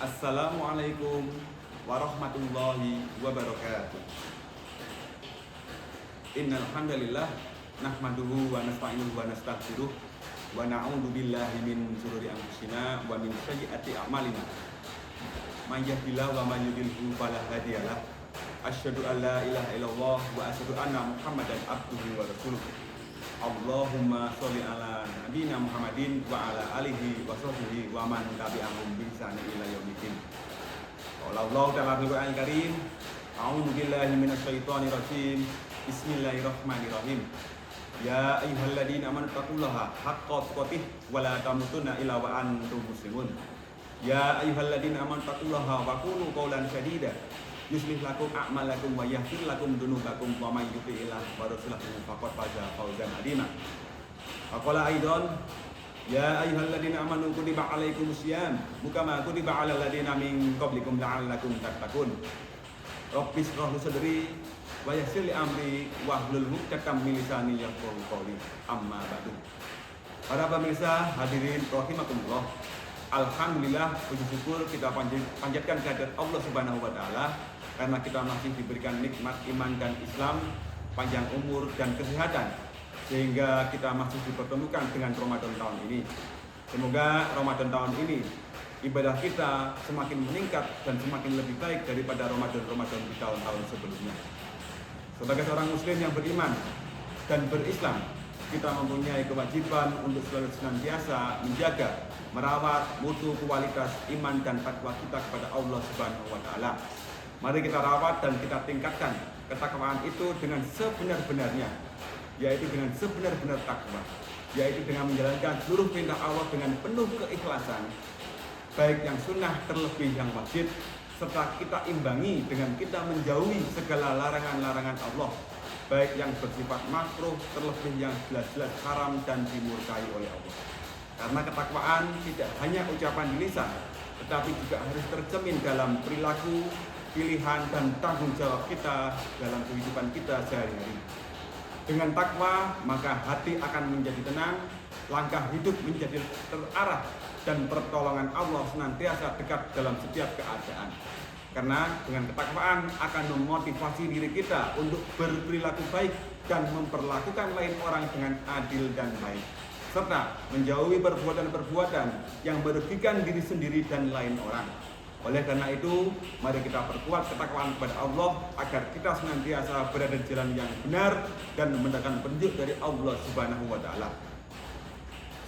Assalamualaikum warahmatullahi wabarakatuh. Innal hamdalillah nahmaduhu wa nasta'inuhu wa nastaghfiruh wa na'udzu billahi min shururi anfusina wa min sayyiati a'malina. May yahdihillahu wa may yudlilhu fala hadiyalah. Asyhadu an la ilaha illallah wa asyhadu anna Muhammadan abduhu wa rasuluh. Allahumma sholli ala nabiyina Muhammadin wa ala alihi wa sahbihi wa man tabi'ahum bi ihsan ila yaumil. Allah ta'ala bil Qur'anil Karim. A'udzu billahi minasy syaithanir rajim. Bismillahirrahmanirrahim. Ya ayyuhalladzina amanu taqullaha haqqa tuqatih wa la tamutunna illa wa antum muslimun. Ya ayyuhalladzina amanu taqullaha wa qulu qawlan sadida yuslih lakum a'malakum wa yaghfir lakum dzunubakum wa may yuti'illah wa rasulahu faqad faza fawzan 'azima. Faqala aidan ya ayyuhalladzina amanu kutiba 'alaikumus syiyam kama kutiba 'alal ladzina min qablikum la'allakum tattaqun. Rabbis shrah li sadri wa yassir li amri wahlul 'uqdatam min lisani yafqahu qawli. Amma ba'du. Para pemirsa hadirin rahimakumullah. Alhamdulillah, puji syukur kita panjatkan kehadirat Allah Subhanahu wa taala karena kita masih diberikan nikmat iman dan Islam, panjang umur dan kesehatan sehingga kita masih dipertemukan dengan Ramadan tahun ini. Semoga Ramadan tahun ini ibadah kita semakin meningkat dan semakin lebih baik daripada Ramadan di tahun-tahun sebelumnya. Sebagai seorang muslim yang beriman dan berislam, kita mempunyai kewajiban untuk selalu senantiasa menjaga, merawat mutu kualitas iman dan takwa kita kepada Allah Subhanahu wa taala. Mari kita rawat dan kita tingkatkan ketakwaan itu dengan sebenar-benarnya, yaitu dengan sebenar-benar takwa, yaitu dengan menjalankan seluruh perintah Allah dengan penuh keikhlasan, baik yang sunnah terlebih yang wajib, serta kita imbangi dengan kita menjauhi segala larangan-larangan Allah, baik yang bersifat makruh terlebih yang jelas-jelas haram dan dimurkai oleh Allah. Karena ketakwaan tidak hanya ucapan di lisan, tetapi juga harus tercermin dalam perilaku, pilihan dan tanggung jawab kita dalam kehidupan kita sehari-hari. Dengan takwa, maka hati akan menjadi tenang, langkah hidup menjadi terarah, dan pertolongan Allah senantiasa dekat dalam setiap keadaan. Karena dengan ketakwaan akan memotivasi diri kita untuk berperilaku baik dan memperlakukan lain orang dengan adil dan baik, serta menjauhi perbuatan-perbuatan yang merugikan diri sendiri dan lain orang. Oleh karena itu, mari kita perkuat ketakwaan kepada Allah agar kita senantiasa berada di jalan yang benar dan mendapatkan petunjuk dari Allah Subhanahu wa taala.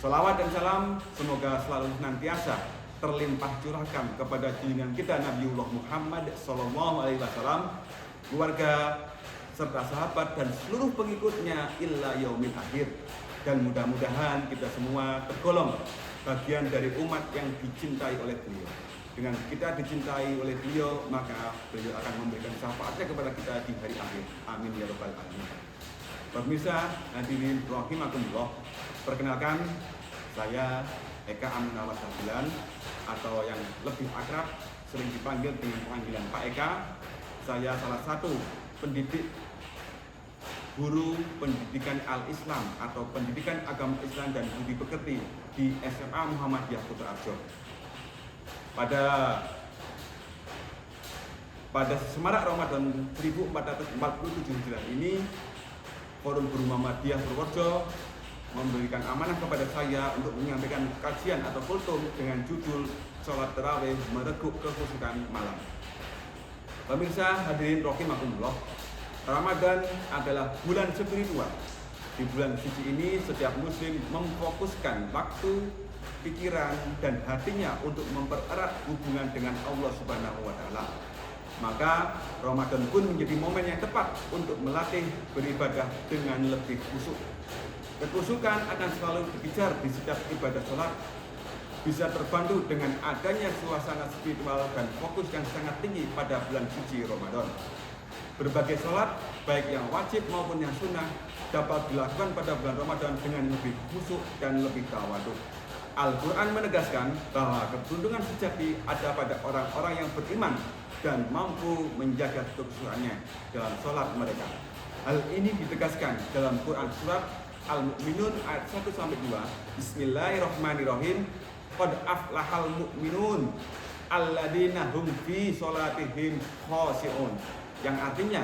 Salawat dan salam semoga selalu senantiasa terlimpah curahkan kepada junjungan kita Nabiullah Muhammad sallallahu alaihi wasallam, keluarga serta sahabat dan seluruh pengikutnya illa yaumil akhir. Dan mudah-mudahan kita semua tergolong bagian dari umat yang dicintai oleh beliau. Dengan kita dicintai oleh beliau, maka beliau akan memberikan syafaatnya kepada kita di hari akhir. Amin ya rabbal alamin. Pemirsa hadirin rahimakumullah, perkenalkan saya Eka Amin Awasabilan atau yang lebih akrab sering dipanggil dengan panggilan Pak Eka. Saya salah satu pendidik guru pendidikan Al-Islam atau pendidikan agama Islam dan budi pekerti di SMA Muhammadiyah Kutoarjo. Pada semarak Ramadan 1447 Hijriah ini, Forum Guru Muhammadiyah Purworejo memberikan amanah kepada saya untuk menyampaikan kajian atau kultum dengan judul Sholat Tarawih Mereguk Kekhusyukan Malam. Pemirsa hadirin rahimakumullah, Ramadan adalah bulan spiritual. Di bulan suci ini setiap muslim memfokuskan waktu, pikiran dan hatinya untuk mempererat hubungan dengan Allah Subhanahu wa taala. Maka Ramadan pun menjadi momen yang tepat untuk melatih beribadah dengan lebih khusyuk. Kekhusyukan akan selalu dikejar di setiap ibadah sholat, bisa terbantu dengan adanya suasana spiritual dan fokus yang sangat tinggi pada bulan suci Ramadan. Berbagai sholat, baik yang wajib maupun yang sunnah, dapat dilakukan pada bulan Ramadan dengan lebih khusyuk dan lebih tawadhu. Al-Quran menegaskan bahwa keberuntungan sejati ada pada orang-orang yang beriman dan mampu menjaga kekhusyukannya dalam sholat mereka. Hal ini ditegaskan dalam Quran surat Al-Mu'minun ayat 1-2. Bismillahirrahmanirrahim. Qad aflahal mu'minun alladzina hum fi sholatihim khashi'un, yang artinya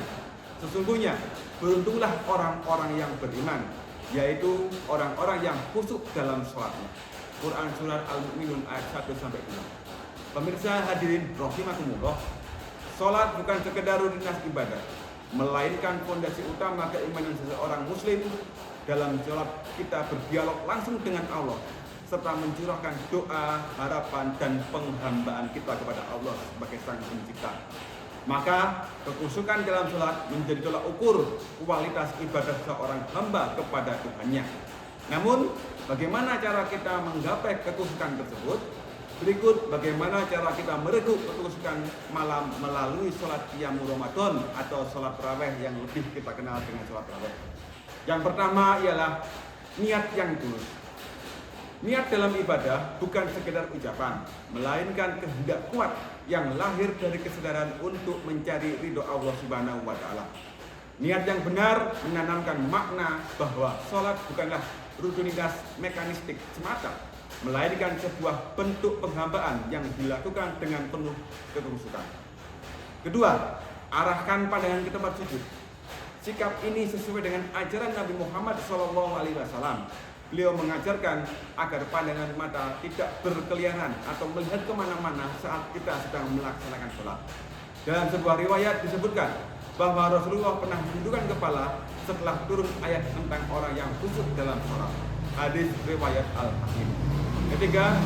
sesungguhnya beruntunglah orang-orang yang beriman, yaitu orang-orang yang khusyuk dalam sholatnya. Quran Surat Al-Mu'minun ayat 1-2. Pemirsa hadirin rahimakumullah, sholat bukan sekedar rutinitas ibadah, melainkan fondasi utama keimanan seseorang muslim. Dalam sholat kita berdialog langsung dengan Allah, serta mencurahkan doa, harapan, dan penghambaan kita kepada Allah sebagai Sang Pencipta. Maka kekhusyukan dalam sholat menjadi tolak ukur kualitas ibadah seorang hamba kepada Tuhannya. Namun, bagaimana cara kita menggapai kekhusyukan tersebut? Berikut bagaimana cara kita meregup kekhusyukan malam melalui sholat qiyamul Ramadan atau sholat tarawih yang lebih kita kenal dengan sholat tarawih. Yang pertama ialah niat yang tulus. Niat dalam ibadah bukan sekedar ucapan, melainkan kehendak kuat yang lahir dari kesadaran untuk mencari ridho Allah Subhanahu wa Ta'ala. Niat yang benar menanamkan makna bahwa sholat bukanlah rutinitas mekanistik semata, melainkan sebuah bentuk penghambaan yang dilakukan dengan penuh kekhusyukan. Kedua, arahkan pandangan ke tempat sujud. Sikap ini sesuai dengan ajaran Nabi Muhammad SAW. Beliau mengajarkan agar pandangan mata tidak berkeliaran atau melihat kemana-mana saat kita sedang melaksanakan sholat. Dalam sebuah riwayat disebutkan bahwa Rasulullah pernah menundukkan kepala setelah turun ayat tentang orang yang khusyuk dalam sholat. Hadis riwayat Al-Hakim. Ketiga,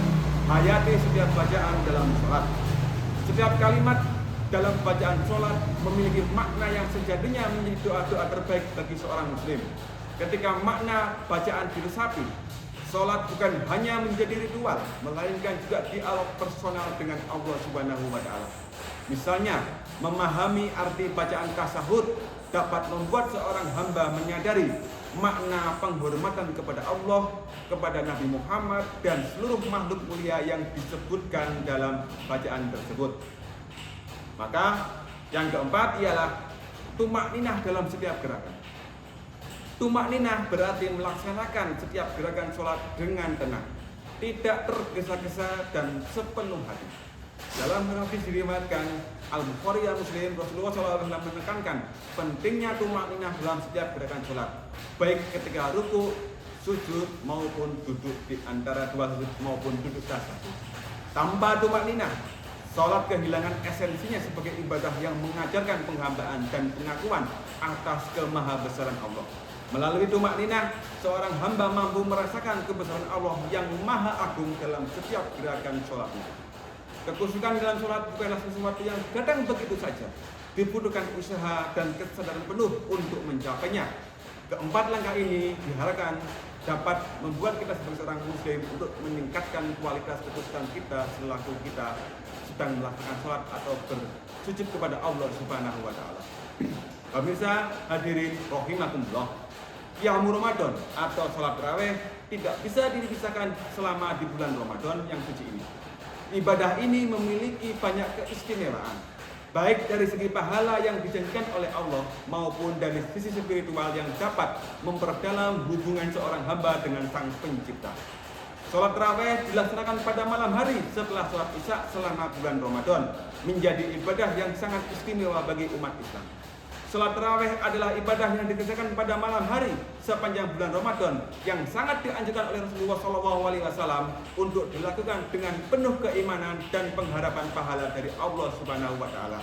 hayati setiap bacaan dalam sholat. Setiap kalimat dalam bacaan sholat memiliki makna yang sejatinya menjadi doa-doa terbaik bagi seorang muslim. Ketika makna bacaan diresapi, sholat bukan hanya menjadi ritual, melainkan juga dialog personal dengan Allah Subhanahu wa Ta'ala. Misalnya, memahami arti bacaan tasahud dapat membuat seorang hamba menyadari makna penghormatan kepada Allah, kepada Nabi Muhammad, dan seluruh makhluk mulia yang disebutkan dalam bacaan tersebut. Maka, yang keempat ialah tumakninah dalam setiap gerakan. Tumakninah berarti melaksanakan setiap gerakan sholat dengan tenang, tidak tergesa-gesa dan sepenuh hati. Dalam hadis diriwayatkan Al-Bukhari dan Muslim, Rasulullah SAW menekankan pentingnya tumakninah dalam setiap gerakan sholat, baik ketika ruku, sujud maupun duduk di antara dua sujud maupun duduk tasawuf. Tanpa tumakninah, sholat kehilangan esensinya sebagai ibadah yang mengajarkan penghambaan dan pengakuan atas kemahabesaran Allah. Melalui tumakninah, seorang hamba mampu merasakan kebesaran Allah yang maha agung dalam setiap gerakan sholatnya. Kekhusyukan dalam sholat bukanlah sesuatu yang datang begitu saja. Dibutuhkan usaha dan kesadaran penuh untuk mencapainya. Keempat langkah ini diharapkan dapat membuat kita sebagai seorang muslim untuk meningkatkan kualitas kekhusyukan kita selaku kita sedang melakukan sholat atau bersujud kepada Allah Subhanahu wa Ta'ala. Pemirsa hadirin rahimakumullah, qiyamul Ramadan atau sholat tarawih tidak bisa dipisahkan selama di bulan Ramadan yang suci ini. Ibadah ini memiliki banyak keistimewaan, baik dari segi pahala yang dijanjikan oleh Allah maupun dari sisi spiritual yang dapat memperdalam hubungan seorang hamba dengan Sang Pencipta. Sholat tarawih dilaksanakan pada malam hari setelah sholat isya selama bulan Ramadan, menjadi ibadah yang sangat istimewa bagi umat Islam. Sholat tarawih adalah ibadah yang dikerjakan pada malam hari sepanjang bulan Ramadan yang sangat dianjurkan oleh Rasulullah SAW untuk dilakukan dengan penuh keimanan dan pengharapan pahala dari Allah Subhanahu wa Ta'ala.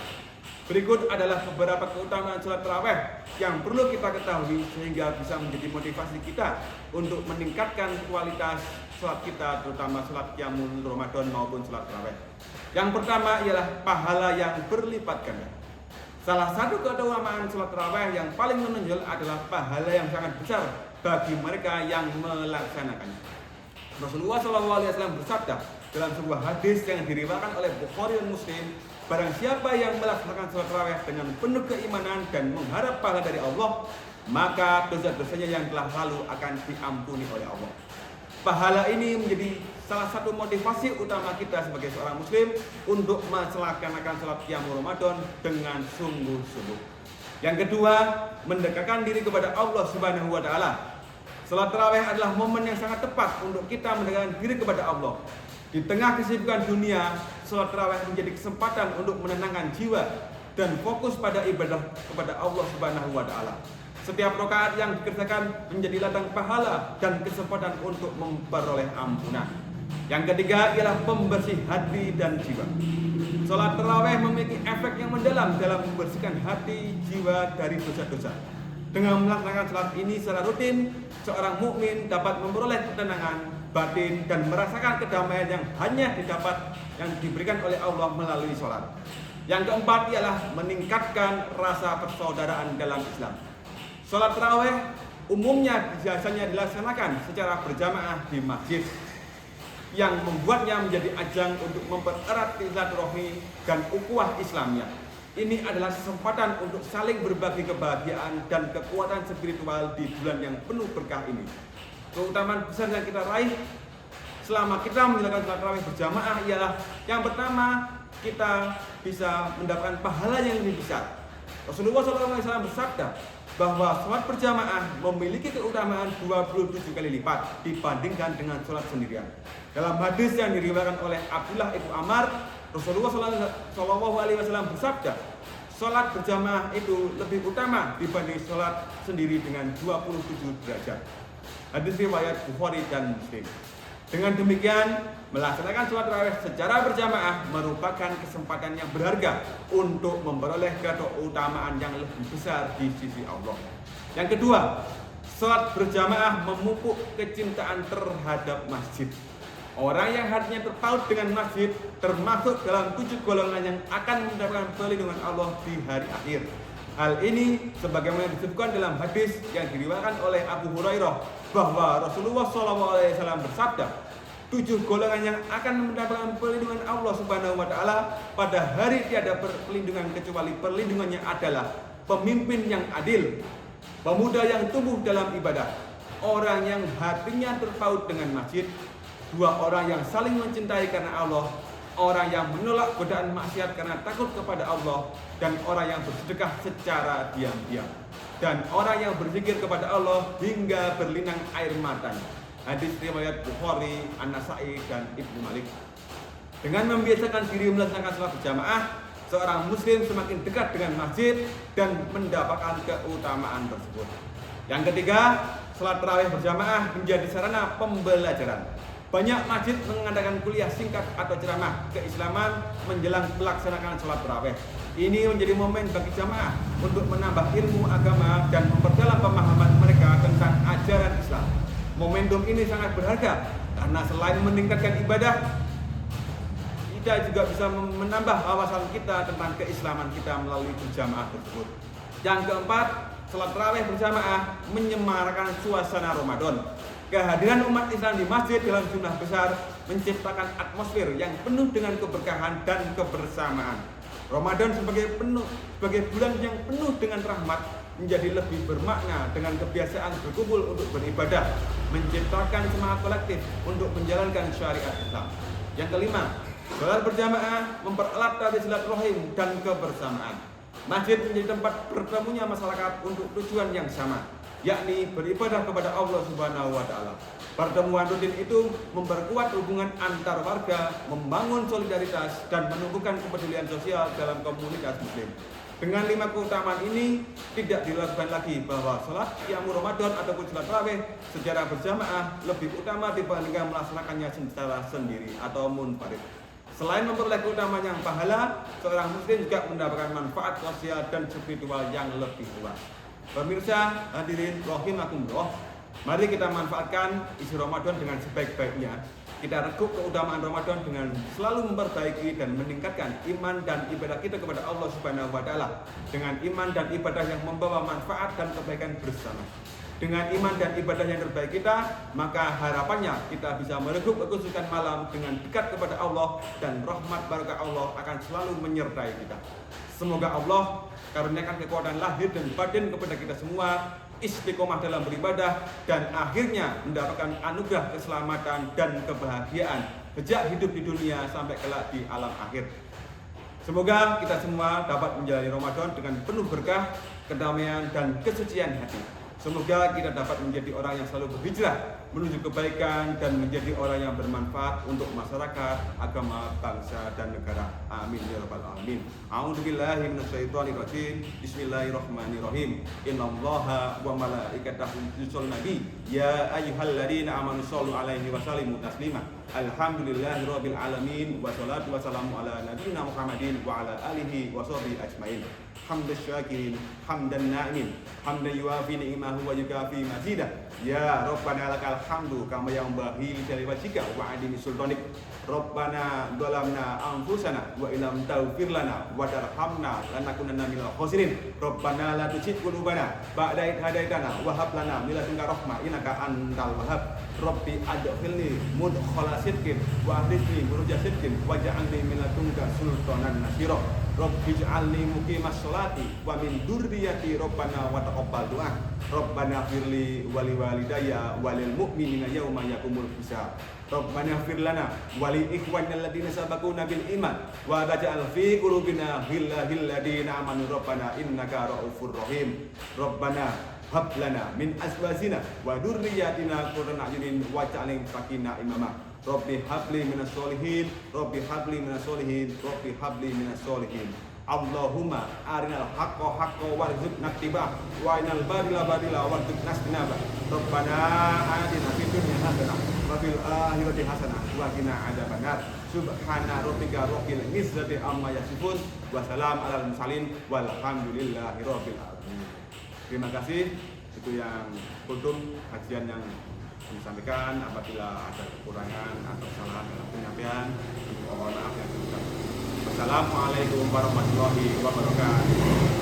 Berikut adalah beberapa keutamaan sholat tarawih yang perlu kita ketahui sehingga bisa menjadi motivasi kita untuk meningkatkan kualitas sholat kita, terutama sholat qiyamul Ramadan maupun sholat tarawih. Yang pertama ialah pahala yang berlipat ganda. Salah satu keutamaan sholat tarawih yang paling menonjol adalah pahala yang sangat besar bagi mereka yang melaksanakannya. Rasulullah SAW bersabda dalam sebuah hadis yang diriwayatkan oleh Bukhari dan Muslim, barang siapa yang melaksanakan sholat tarawih dengan penuh keimanan dan mengharap pahala dari Allah, maka dosa-dosanya yang telah lalu akan diampuni oleh Allah. Pahala ini menjadi salah satu motivasi utama kita sebagai seorang muslim untuk melaksanakan sholat qiyamul Ramadan dengan sungguh-sungguh. Yang kedua, mendekatkan diri kepada Allah Subhanahu wa Ta'ala. Sholat tarawih adalah momen yang sangat tepat untuk kita mendekatkan diri kepada Allah. Di tengah kesibukan dunia, sholat tarawih menjadi kesempatan untuk menenangkan jiwa dan fokus pada ibadah kepada Allah Subhanahu wa Ta'ala. Setiap rakaat yang dikerjakan menjadi ladang pahala dan kesempatan untuk memperoleh ampunan. Yang ketiga ialah pembersih hati dan jiwa. Sholat tarawih memiliki efek yang mendalam dalam membersihkan hati jiwa dari dosa-dosa. Dengan melaksanakan sholat ini secara rutin, seorang mukmin dapat memperoleh ketenangan batin dan merasakan kedamaian yang hanya yang diberikan oleh Allah melalui sholat. Yang keempat ialah meningkatkan rasa persaudaraan dalam Islam. Sholat tarawih umumnya biasanya dilaksanakan secara berjamaah di masjid, yang membuatnya menjadi ajang untuk mempererat silaturahmi dan ukhuwah Islamnya. Ini adalah kesempatan untuk saling berbagi kebahagiaan dan kekuatan spiritual di bulan yang penuh berkah ini. Keutamaan besar yang kita raih selama kita menjalankan sholat tarawih berjamaah ialah yang pertama, kita bisa mendapatkan pahala yang lebih besar. Rasulullah SAW bersabda bahwa sholat berjamaah memiliki keutamaan 27 kali lipat dibandingkan dengan sholat sendirian. Dalam hadis yang diriwayatkan oleh Abdullah ibnu Amr, Rasulullah SAW bersabda, sholat berjamaah itu lebih utama dibanding sholat sendiri dengan 27 derajat. Hadis riwayat Bukhari dan Muslim. Dengan demikian, melaksanakan sholat tarawih secara berjamaah merupakan kesempatan yang berharga untuk memperoleh keutamaan yang lebih besar di sisi Allah. Yang kedua, sholat berjamaah memupuk kecintaan terhadap masjid. Orang yang hatinya terpaut dengan masjid termasuk dalam 7 golongan yang akan mendapatkan perlindungan Allah di hari akhir. Hal ini sebagaimana disebutkan dalam hadis yang diriwayatkan oleh Abu Hurairah bahwa Rasulullah SAW bersabda, 7 golongan yang akan mendapatkan perlindungan Allah Subhanahu wa Ta'ala pada hari tiada perlindungan kecuali perlindungannya adalah pemimpin yang adil, pemuda yang tumbuh dalam ibadah, orang yang hatinya terpaut dengan masjid, 2 orang yang saling mencintai karena Allah, orang yang menolak godaan maksiat karena takut kepada Allah, dan orang yang bersedekah secara diam-diam, dan orang yang berzikir kepada Allah hingga berlinang air matanya. Hadis riwayat Bukhari, An-Nasa'i, dan Ibnu Malik. Dengan membiasakan diri melaksanakan sholat berjamaah, seorang muslim semakin dekat dengan masjid dan mendapatkan keutamaan tersebut. Yang ketiga, sholat tarawih berjamaah menjadi sarana pembelajaran. Banyak masjid mengadakan kuliah singkat atau ceramah keislaman menjelang melaksanakan sholat tarawih. Ini menjadi momen bagi jamaah untuk menambah ilmu agama dan memperdalam pemahaman mereka tentang ajaran Islam. Momentum ini sangat berharga karena selain meningkatkan ibadah, kita juga bisa menambah wawasan kita tentang keislaman kita melalui berjamaah tersebut. Yang keempat, sholat tarawih berjamaah menyemarakan suasana Ramadan. Kehadiran umat Islam di masjid dalam jumlah besar menciptakan atmosfer yang penuh dengan keberkahan dan kebersamaan. Ramadan sebagai bulan yang penuh dengan rahmat menjadi lebih bermakna dengan kebiasaan berkumpul untuk beribadah, menciptakan semangat kolektif untuk menjalankan syariat Islam. Yang kelima, sholat berjamaah mempererat tali silaturahim dan kebersamaan. Masjid menjadi tempat bertemunya masyarakat untuk tujuan yang sama, yakni beribadah kepada Allah Subhanahu wa Ta'ala. Pertemuan rutin itu memperkuat hubungan antar warga, membangun solidaritas, dan menumbuhkan kepedulian sosial dalam komunitas muslim. Dengan 5 keutamaan ini, tidak dilakukan lagi bahwa sholat qiyamul Ramadan ataupun sholat tarawih secara berjamaah lebih utama dibandingkan melaksanakannya secara sendiri atau munfarid. Selain memperoleh keutamaan yang pahala, seorang muslim juga mendapatkan manfaat sosial dan spiritual yang lebih luas. Pemirsa hadirin rahimakumullah, mari kita manfaatkan isi Ramadan dengan sebaik-baiknya. Kita rekuk keutamaan Ramadan dengan selalu memperbaiki dan meningkatkan iman dan ibadah kita kepada Allah Subhanahu wa Ta'ala. Dengan iman dan ibadah yang membawa manfaat dan kebaikan bersama. Dengan iman dan ibadah yang terbaik kita, maka harapannya kita bisa mereguk kekhusukan malam dengan dekat kepada Allah, dan rahmat barakah Allah akan selalu menyertai kita. Semoga Allah karuniakan kekuatan lahir dan batin kepada kita semua, istiqomah dalam beribadah, dan akhirnya mendapatkan anugerah keselamatan dan kebahagiaan sejak hidup di dunia sampai kelak di alam akhir. Semoga kita semua dapat menjalani Ramadan dengan penuh berkah, kedamaian, dan kesucian hati. Semoga kita dapat menjadi orang yang selalu berhijrah menuju kebaikan dan menjadi orang yang bermanfaat untuk masyarakat, agama, bangsa dan negara. Amin ya rabbal alamin. A'udzubillahi minasyaitonir rajim. Bismillahirrahmanirrahim. Innallaha wa malaikatahu yusholluna nabi ya ayyuhalladzina amanu shollu alaihi wa sallimu taslima. Alhamdulillahirabbil alamin wassalatu wassalamu ala nabiyyina Muhammadin wa ala alihi wa sahbihi ajmain. Hamdan syakirin, hamdan na'imin, hamdan yuafi ni'mahu wa yukafi mazidah. Ya Rabbana lakal hamdu kama yanbaghi li wajhika wa 'azimi sultanik. Rabbana dhalamna anfusana wa illam taghfir lana wa tarhamna lanakunanna minal khasirin. Rabbana la tuzigh qulubana ba'da idh hadaitana wa hab lana min ladunka rahmah innaka antal wahhab. Rabbi adkhilni mudkhala sidqin wa akhrijni mukhraja sidqin waj'alni min ladunka sultanan nasira. Rabbi ij'alni muqimas sholati wa min dzurriyyati Rabbana wa taqabbal du'a. Rabbana firli wa liwalidayya wa lil mu'minina yauma yaqumul hisab. Rabbana fir lana wa li ikhwanina alladziina sabaquna bil iman wa taj'al fi qulubina ghillan lil ladziina amanu rabbana innaka ra'ufur rahim. Rabbana hab lana min azwajina wa dzurriyyatina qurrata a'yunin waj'alna muttaqina imama. Rabbi habli minas solihin, Rabbi habli minas solihin, Rabbi habli minas solihin. Allahumma arinal haqqo haqqo warzuqna ittiba'ah wa arinal batila batila warzuqna ijtinabah. Rabbana atina fid dunya hasanah wa fil akhirati hasanah wa qina adzabannar. Subhana rabbika rabbil izzati amma yasifun wa salam alal mursalin walhamdulillahi rabbil alamin. Terima kasih. Itu yang kultum kajian yang disampaikan. Apabila ada kekurangan atau kesalahan dalam penyampaian, mohon maaf yang sebesar. Wassalamualaikum warahmatullahi wabarakatuh.